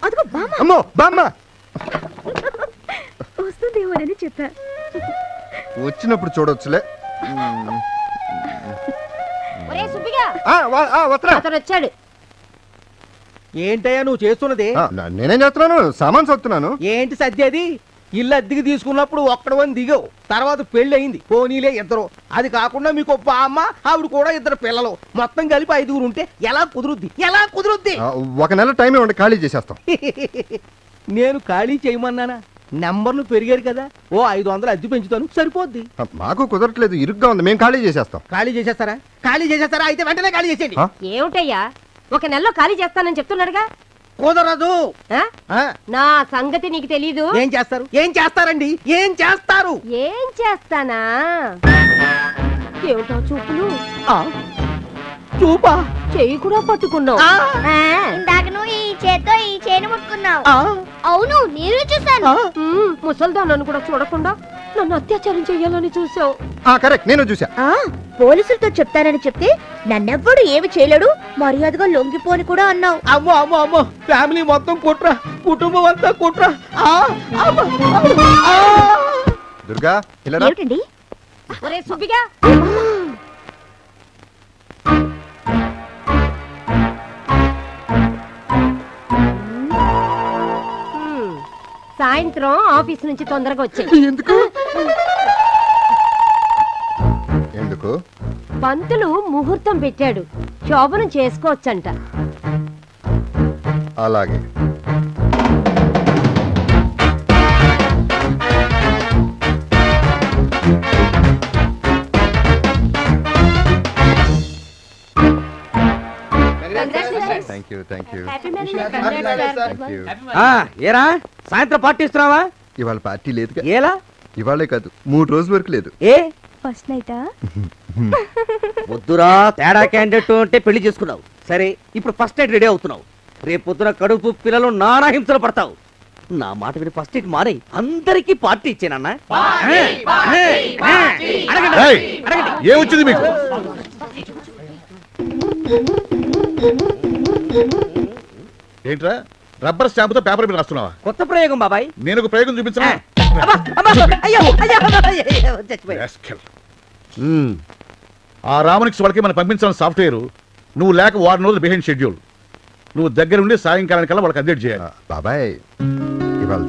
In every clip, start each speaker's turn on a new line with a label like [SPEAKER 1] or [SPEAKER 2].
[SPEAKER 1] అదిగో బామ్మ.
[SPEAKER 2] అమ్మో బామ్మ
[SPEAKER 1] వస్తుందేమోనని చెప్పా.
[SPEAKER 2] వచ్చినప్పుడు చూడొచ్చులే.
[SPEAKER 3] వచ్చాడు.
[SPEAKER 4] ఏంటయ్యా నువ్వు చేస్తున్నది?
[SPEAKER 2] నేనేం చేస్తున్నాను, సామాన్ సొత్తున్నాను.
[SPEAKER 4] ఏంటి సత్యది? ఇల్లు అద్దెకి తీసుకున్నప్పుడు ఒక్కడవని దిగావు, తర్వాత పెళ్లి అయింది, పోనీలే ఇద్దరు. అది కాకుండా మీకు అమ్మ ఆవిడ కూడా ఇద్దరు పిల్లలు, మొత్తం కలిపి 5 ఉంటే ఎలా కుదురుద్ది?
[SPEAKER 2] ఒక నెల టైం ఇవ్వండి, ఖాళీ చేసేస్తాం.
[SPEAKER 4] నేను ఖాళీ చేయమన్నానా? నెంబర్లు పెరిగారు కదా, ఓ 500 అద్దె పెంచుతాను, సరిపోద్ది.
[SPEAKER 2] మాకు కుదరట్లేదు, ఇరుగ్గా ఉంది, మేము ఖాళీ చేసేస్తాం.
[SPEAKER 4] ఖాళీ చేసేస్తారా? అయితే వెంటనే ఖాళీ చేసేయండి.
[SPEAKER 3] ఏమిటయ్యా, ఒక నెలలో ఖాళీ చేస్తానని చెప్తున్నాడుగా?
[SPEAKER 4] కుదరదు.
[SPEAKER 3] నా సంగతి నీకు తెలీదు.
[SPEAKER 4] ఏం చేస్తారు? ఏం చేస్తారండి? ఏం చేస్తారు?
[SPEAKER 3] ఏం చేస్తానా? ఏమిటో చూపులు?
[SPEAKER 4] చూపా?
[SPEAKER 3] చెయ్యి కూడా పట్టుకున్నావు.
[SPEAKER 1] ఇందాక నువ్వు ఈ చేత్తో ఈ చేను ముట్టుకున్నావు. అవును, నేను చూసాను.
[SPEAKER 3] ముసల్దానని కూడా చూడకుండా నన్ను అత్యాచారం చెయ్యాలని చూసావు.
[SPEAKER 2] కరెక్ట్, నేను చూసా.
[SPEAKER 1] పోలీసులతో చెప్తానని చెప్తే నన్నెవ్వడు ఏమి చేయలేడు, మర్యాదగా లొంగిపోని కూడా అన్నావు.
[SPEAKER 4] అమ్మో అమ్మో అమ్మో, ఫ్యామిలీ మొత్తం కుట్ర, కుటుంబం అంతా కుట్ర.
[SPEAKER 2] దుర్గా
[SPEAKER 1] ఏమిటండి?
[SPEAKER 3] ఒరే సుబ్బిగా, సాయంత్రం ఆఫీస్ నుంచి తొందరగా వచ్చాయి.
[SPEAKER 2] ఎందుకు?
[SPEAKER 3] పంతులు ముహూర్తం పెట్టాడు, శోభనం చేసుకోవచ్చంట.
[SPEAKER 2] అలాగే.
[SPEAKER 4] ఏరా సాయంత్రం పార్టీ ఇస్తున్నావా?
[SPEAKER 2] ఇవాళ పార్టీ లేదు.
[SPEAKER 4] ఏలా?
[SPEAKER 2] ఇవాళే కాదు, 3 రోజుల వరకు లేదు.
[SPEAKER 4] ఏ
[SPEAKER 1] ఫస్ట్ నైటా?
[SPEAKER 4] వద్దురా, తేడా క్యాండిడేట్ అంటే పెళ్లి చేసుకున్నావు సరే, ఇప్పుడు ఫస్ట్ నైట్ రెడీ అవుతున్నావు. రేపు పొద్దున కడుపు పిల్లలు నానా హింసలు పడతావు. నా మాట విని ఫస్ట్ నైట్ మారే అందరికి పార్టీ ఇచ్చానన్నా.
[SPEAKER 5] ఏమొచ్చింది మీకు? ఏంట్రా, రబ్బర్ స్టాంపుతో పేపర్ మీద రాస్తున్నావా?
[SPEAKER 4] కొత్త ప్రయోగం బాబాయ్.
[SPEAKER 5] నేను ఒక ప్రయోగం చూపించనా? ఆ రామనిక్స్ వాళ్ళకి మనం పంపించాలని సాఫ్ట్వేర్ నువ్వు లేక వారం రోజులు బిహైండ్ షెడ్యూల్. నువ్వు దగ్గర ఉండి సాయంకాలానికల్లా వాళ్ళకి అప్డేట్ చేయాలి.
[SPEAKER 2] బాబాయ్, ఇవాళ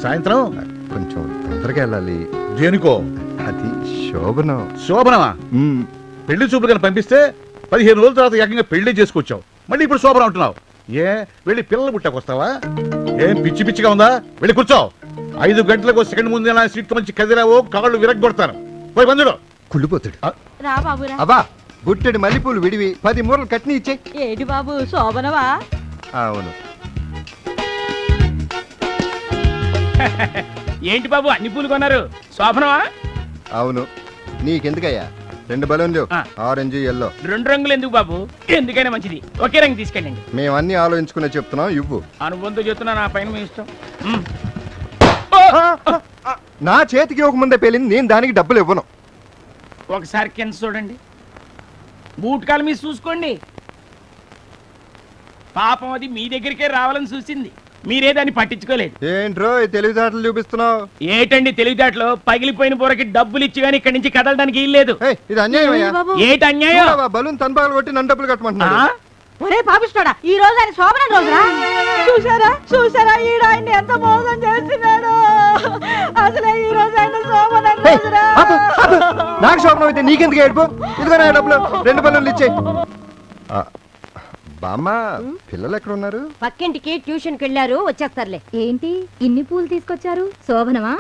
[SPEAKER 2] సాయంత్రం కొంచెం తొందరగా వెళ్ళాలి.
[SPEAKER 5] దేనికో?
[SPEAKER 2] అది శోభనం.
[SPEAKER 5] శోభనమా? పెళ్లి చూపులు కానీ పంపిస్తే 15 రోజుల తర్వాత ఏకంగా పెళ్లి చేసుకొచ్చావు, మళ్ళీ ఇప్పుడు శోభనం అంటున్నావు. ఏ వెళ్ళి పిల్లలు పుట్టకొస్తావా? ఏం పిచ్చి పిచ్చిగా ఉందా? వెళ్ళి కూర్చో. 5 గంటలకు సెకండ్ ముందు సీట్ మంచి కదిరావో కాళ్ళు విరగొడతాను. పోయి బంధుడు
[SPEAKER 2] కుళ్ళిపోతాడు. అబ్బా, గుట్టెడు మల్లెపూలు విడివి 10 మూరలు కట్ని ఇచ్చే.
[SPEAKER 3] ఏడి బాబు, శోభనవా?
[SPEAKER 2] అవును.
[SPEAKER 6] ఏంటి బాబు అన్ని పూలు కొన్నారు? శోభనవా?
[SPEAKER 2] అవును. నీకెందుకయ్యా? 2 బలూన్లు, ఆరెంజ్ ఎల్లో.
[SPEAKER 6] 2 రంగులు ఎందుకు బాబు? ఎందుకైనా మంచిది, ఒకే రంగు తీసుకెళ్ళండి.
[SPEAKER 2] మేమన్నీ ఆలోచించుకునే చెప్తున్నాం, ఇవ్వు.
[SPEAKER 6] అనుబంధం చెప్తున్నా, నా పైన మీ ఇష్టం.
[SPEAKER 2] నా చేతికి ఒక ముందే పేలింది, నేను దానికి డబ్బులు ఇవ్వను.
[SPEAKER 6] ఒకసారి కింద చూడండి, బూట్ కాలు మీద చూసుకోండి. పాపం అది మీ దగ్గరికే రావాలని చూసింది, మీరే దాన్ని పట్టించుకోలేదు.
[SPEAKER 2] ఏంట్రో తెలివితేటలు చూపిస్తున్నావు?
[SPEAKER 6] ఏటండి తెలివితేటలు? పగిలిపోయిన బుర్రకి డబ్బులు ఇచ్చి గానీ ఇక్కడి నుంచి కదలడానికి వీల్లేదు.
[SPEAKER 2] ఇది అన్యాయం.
[SPEAKER 6] ఏటి అన్యాయం?
[SPEAKER 2] బలూన్ తన పగలు కొట్టి నన్ను డబ్బులు కట్టమంటున్నా.
[SPEAKER 3] ఒరే పాపిస్తాడా, ఈ రోజు ఆయన శోభనం రోజురా? చూసారా ఈడ ఆయన ఎంత మోసం చేస్తున్నాడు. అసలే ఈ రోజు ఆయన శోభనం రోజురా.
[SPEAKER 2] నాకు శోభనం అయితే నీకెందుకు ఏడుపు? ఇదిగో నా డబ్బులు, 2 బలూన్లు ఇచ్చే. బామ్మ, పిల్లలు ఎక్కడ ఉన్నారు?
[SPEAKER 3] పక్కింటికి ట్యూషన్కి వెళ్ళారు, వచ్చేస్తారులే.
[SPEAKER 1] ఏంటి ఇన్ని పూలు తీసుకొచ్చారు? శోభనమా?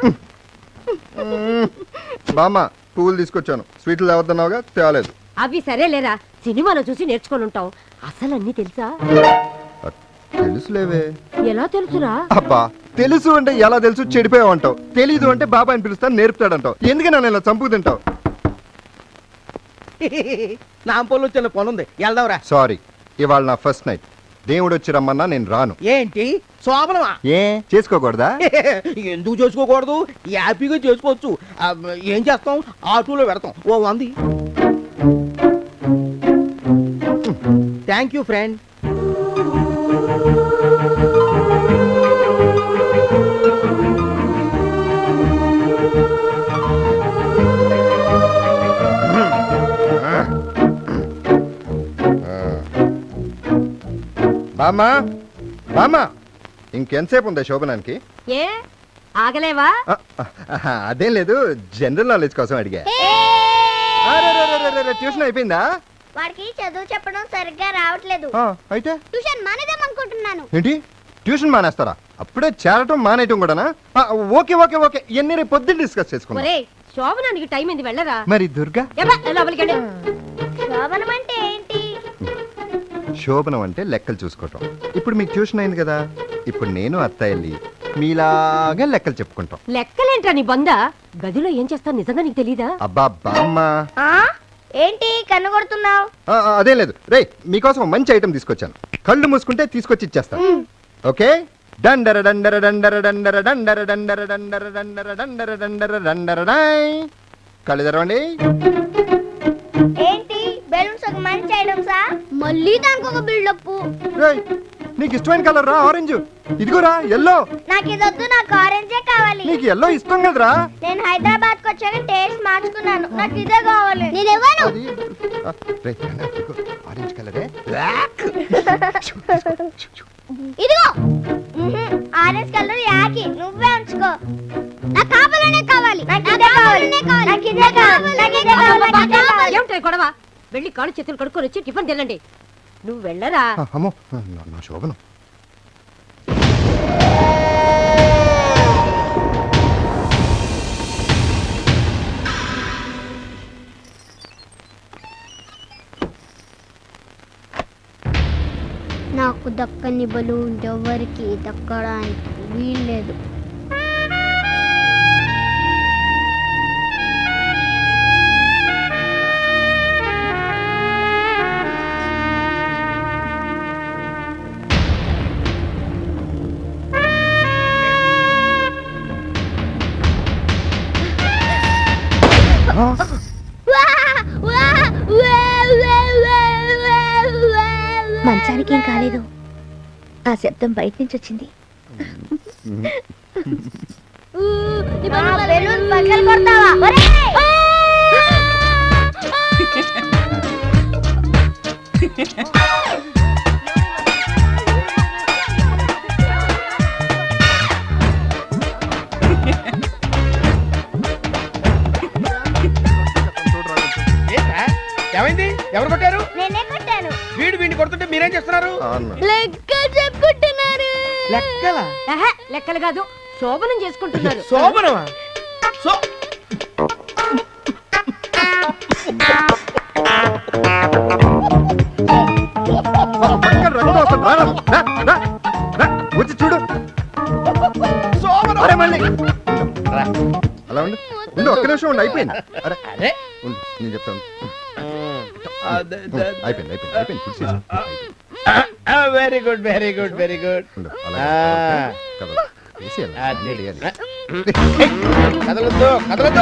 [SPEAKER 2] బామ్మ, పువ్వులు తీసుకొచ్చాను. స్వీట్లు తేవద్దన్నావుగా, తేవలేదు.
[SPEAKER 3] అవి సరేలేరా, సినిమాలో చూసి నేర్చుకొని ఉంటావు. అసలు అన్ని తెలుసా?
[SPEAKER 2] తెలుసులేవే.
[SPEAKER 3] ఎలా తెలుసురా?
[SPEAKER 2] అబ్బా, తెలుసు అంటే ఎలా తెలుసు? చెడిపోయావు అంటావు. తెలీదు అంటే బాబాయ్ పిలుస్తాను, నేర్పుతాడంటావు. ఎందుకు నన్ను ఇలా చంపు తింటావు?
[SPEAKER 4] నా పొల్లు చిన్న పనుంది, వెళ్దాంరా.
[SPEAKER 2] సారీ, ఇవాళ నా ఫస్ట్ నైట్. దేవుడు వచ్చి రమ్మన్నా నేను రాను.
[SPEAKER 4] ఏంటి శోభనమా?
[SPEAKER 2] ఏ చేసుకోకూడదా?
[SPEAKER 4] ఎందుకు చేసుకోకూడదు? హ్యాపీగా చేసుకోవచ్చు. ఏం చేస్తాం, ఆటోలో పెడతాం, ఓ 100. Thank you friend.
[SPEAKER 2] బామ్మా బామ్మా ఇంకెంతసేపు ఉందా శోభనానికి
[SPEAKER 3] ఏ ఆగలేవా
[SPEAKER 2] అదేం లేదు జనరల్ నాలెడ్జ్ కోసం అడిగా ట్యూషన్ అయిపోయిందా
[SPEAKER 1] వాడికి చదువు చెప్పడం సరిగ్గా రావట్లేదు
[SPEAKER 2] అయితే
[SPEAKER 1] ట్యూషన్ మానేదామనుకుంటున్నాను.
[SPEAKER 2] ఏంటి ట్యూషన్ మానేస్తారా? అప్పుడే చేరటం మానేయటం కూడానా? ఓకే ఓకే ఓకే ఇవన్నీ రేపు పొద్దున్న డిస్కస్ చేసుకుందాం.
[SPEAKER 3] ఒరే శోభనానికి టైం ఏంది వెళ్ళరా
[SPEAKER 2] మరి దుర్గా
[SPEAKER 3] లోపలికి వెళ్ళు.
[SPEAKER 1] శోభనం అంటే ఏంటి?
[SPEAKER 2] శోభనం అంటే లెక్కలు చూసుకోవటం. ఇప్పుడు మీకు ట్యూషన్ అయింది కదా, ఇప్పుడు నేను అత్త వెళ్ళి మీలాగా లెక్కలు చెప్పుకుంటాం.
[SPEAKER 3] లెక్కలేంట్రా నీ బంద గదిలో ఏం చేస్తావు నిజంగా నీకు తెలీదా?
[SPEAKER 2] అబ్బా బామ్మ
[SPEAKER 1] ఏంటి కన్ను కొడుతున్నావు?
[SPEAKER 2] అదేం లేదు రే, మీకోసం ఒక మంచి ఐటమ్ తీసుకొచ్చాను. కళ్ళు మూసుకుంటే తీసుకొచ్చి ఇచ్చేస్తాను. ఓకే డండర డండర డండర డండర డండర డండర డండర డండర డండర డండర డండర డై. కళ్ళు తెరవండి.
[SPEAKER 1] ఏంటి బెలూన్స్ ఒక మంచి ఐటమ్సా? మళ్ళీ దానికి ఒక బిల్డప్.
[SPEAKER 2] రేయ్, నీకు ఇష్టమైన కలర్ రా ఆరెంజ్. ఇదిగోరా ఎల్లో.
[SPEAKER 1] నాకు ఇదొద్దు, నాకు ఆరెంజే కావాలి.
[SPEAKER 2] నీకు ఎల్లో ఇష్టం కదరా?
[SPEAKER 1] నేను హైదరాబాద్ కు వచ్చాక టేస్ట్ మార్చుకున్నాను, నాకు ఇదే కావాలి. నేను ఇవ్వను.
[SPEAKER 2] అది రేయ్, ఇదిగో, ఆరెంజ్ కలరే.
[SPEAKER 1] ఇదిగో ఆరెంజ్ కలర్ యాకి నువ్వే ఉంచుకో. నాకు కావాలనే కావాలి. నాకు ఇదే కావాలి. నాకు ఇదే కావాలి. నాకు ఇదే కావాలి.
[SPEAKER 3] ఏమిటో గొడవ? వెళ్ళి కాళ్ళు చేతులు కడుక్కొని వచ్చి టిఫిన్ తినండి. నువ్వు వెళ్ళరా?
[SPEAKER 2] అమ్మో నా శోభనం.
[SPEAKER 1] నాకు దక్కని బలూన్ ఎవరికి దక్కడానికి వీల్లేదు. మంచానికి ఏం కాలేదు, ఆ శబ్దం బయట నుంచి వచ్చింది.
[SPEAKER 4] ఏమైంది? ఎవరు కొట్టారు?
[SPEAKER 1] నేనే కొట్టాను.
[SPEAKER 4] వీడిని కొడుతుంటే మీరేం చేస్తున్నారు?
[SPEAKER 1] లెక్క చెప్పుకుంటున్నారు.
[SPEAKER 4] లెక్కలా?
[SPEAKER 3] లెక్కలు కాదు, శోభనం చేసుకుంటున్నారు.
[SPEAKER 4] శోభనమా?
[SPEAKER 2] వచ్చి చూడు. అరే మళ్ళీ అలా ఉండు ఉండు, ఒక్క నిమిషం ఉండు. అయిపోయింది. అరే ఉండు, నేను చెప్తాను. అయిపోయింది అయిపోయింది అయిపోయింది. ఫుడ్ చేసి
[SPEAKER 4] very good very good very good.
[SPEAKER 2] ఉండు, అలా కదా వేసేయాలి.
[SPEAKER 4] కదలొద్దు కదలొద్దు